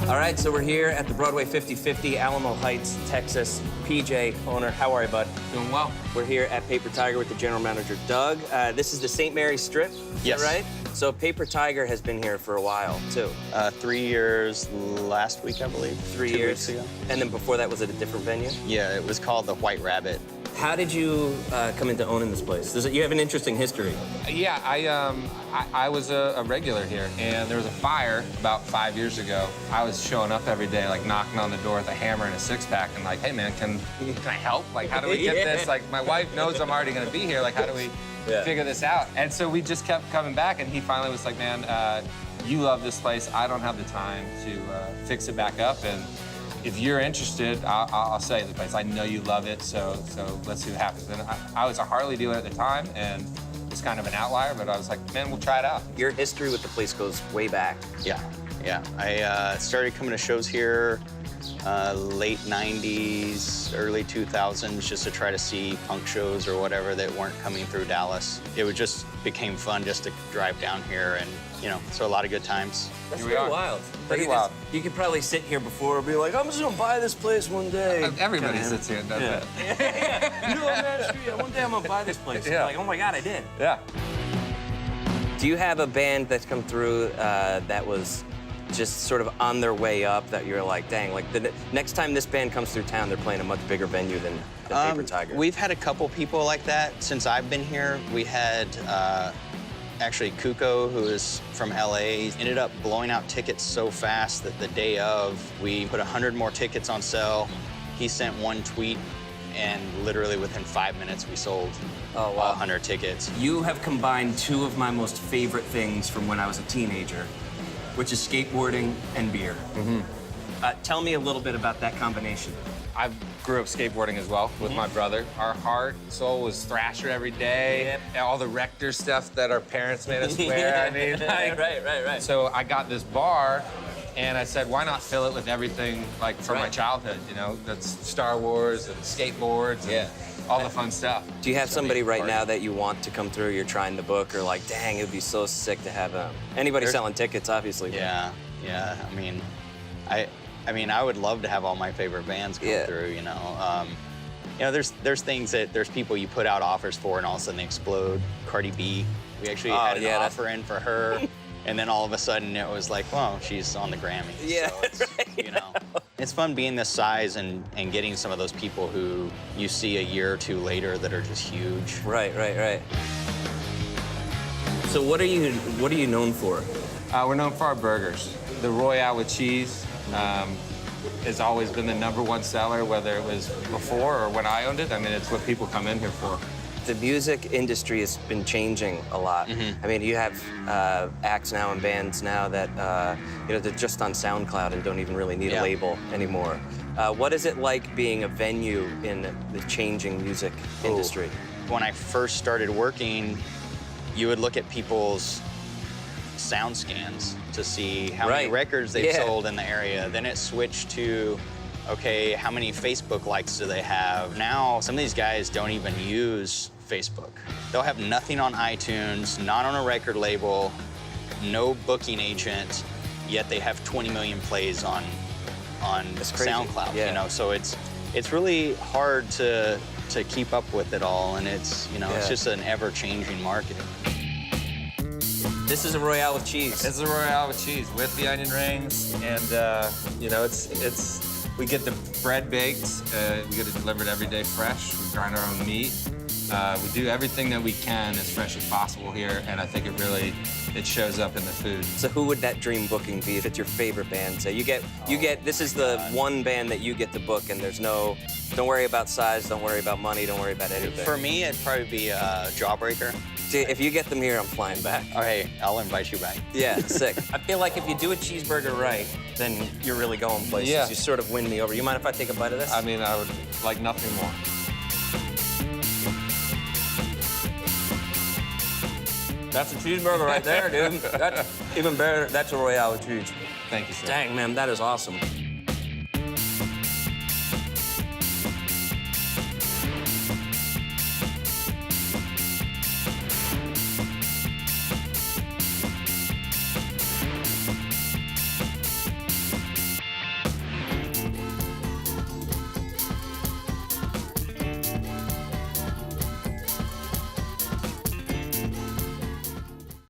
All right, so we're here at the Broadway 50/50, Alamo Heights, Texas. PJ, owner, how are you, bud? Doing well. We're here at Paper Tiger with the general manager, Doug. This is the St. Mary's Strip, Yes. right? So Paper Tiger has been here for a while, too. 3 years last week, I believe. 3 2 years. weeks ago. And then before that, was it a different venue? Yeah, it was called the White Rabbit. How did you come into owning this place? You have an interesting history. Yeah, I was a regular here, and there was a fire about 5 years ago. I was showing up every day, like knocking on the door with a hammer and a six-pack, and like, hey man, can I help? Like, how do we get this? Like, my wife knows I'm already gonna be here. Like, how do we figure this out? And so we just kept coming back, and he finally was like, man, you love this place. I don't have the time to fix it back up, and if you're interested, I'll sell you the place. I know you love it, so let's see what happens. And I was a Harley dealer at the time, and it's kind of an outlier, but I was like, man, we'll try it out. Your history with the place goes way back. Yeah. I started coming to shows here late 90s, early 2000s, just to try to see punk shows or whatever that weren't coming through Dallas. It just became fun just to drive down here and, so a lot of good times. That's Here we pretty are. wild. Pretty wild. You could probably sit here before and be like, I'm just gonna buy this place one day. Everybody sits here and does that. You know what, man? Screw you. One day I'm gonna buy this place. Yeah. Like, oh my God, I did. Yeah. Do you have a band that's come through that was just sort of on their way up that you're like, dang, like the next time this band comes through town, they're playing a much bigger venue than Paper Tiger? We've had a couple people like that since I've been here. We had actually Kuko, who is from LA, ended up blowing out tickets so fast that the day of, we put 100 more tickets on sale. He sent one tweet, and literally within 5 minutes, we sold all 100 tickets. You have combined two of my most favorite things from when I was a teenager, which is skateboarding and beer. Tell me a little bit about that combination. I grew up skateboarding as well with my brother. Our heart, soul was Thrasher every day. And all the Rector stuff that our parents made us wear. I mean, like, right. So I got this bar, and I said, why not fill it with everything like from my childhood? That's Star Wars and skateboards and all the fun stuff. Do you have somebody right now that you want to come through, you're trying to book, or like, dang, it'd be so sick to have anybody selling tickets, obviously. Yeah. I mean, I would love to have all my favorite bands come through, there's things there's people you put out offers for and all of a sudden they explode. Cardi B, we actually had an offer in for her, and then all of a sudden it was like, well, she's on the Grammys. Yeah, so it's, it's fun being this size and getting some of those people who you see a year or two later that are just huge. Right. So what are you known for? We're known for our burgers. The Royale with cheese has always been the #1 seller, whether it was before or when I owned it. I mean, it's what people come in here for. The music industry has been changing a lot. I mean, you have acts now and bands now that they're just on SoundCloud and don't even really need a label anymore. What is it like being a venue in the changing music industry? When I first started working, you would look at people's sound scans to see how many records they've sold in the area. Then it switched to, okay, how many Facebook likes do they have? Now, some of these guys don't even use Facebook. They'll have nothing on iTunes, not on a record label, no booking agent, yet they have 20 million plays on SoundCloud. So it's really hard to keep up with it all, and it's it's just an ever-changing market. This is a Royale with cheese. This is a Royale with cheese with the onion rings, and we get the bread baked. We get it delivered every day fresh. We grind our own meat. We do everything that we can as fresh as possible here, and I think it shows up in the food. So who would that dream booking be if it's your favorite band? So you get this is the one band that you get to book, and there's no, don't worry about size, don't worry about money, don't worry about anything. For me, it'd probably be Jawbreaker. See, if you get them here, I'm flying back. Oh, hey, I'll invite you back. Yeah, sick. I feel like if you do a cheeseburger right, then you're really going places. Yeah. You sort of win me over. You mind if I take a bite of this? I mean, I would like nothing more. That's a cheeseburger right there, dude. That's even better. That's a Royale with cheese. Thank you, sir. Dang, man, that is awesome.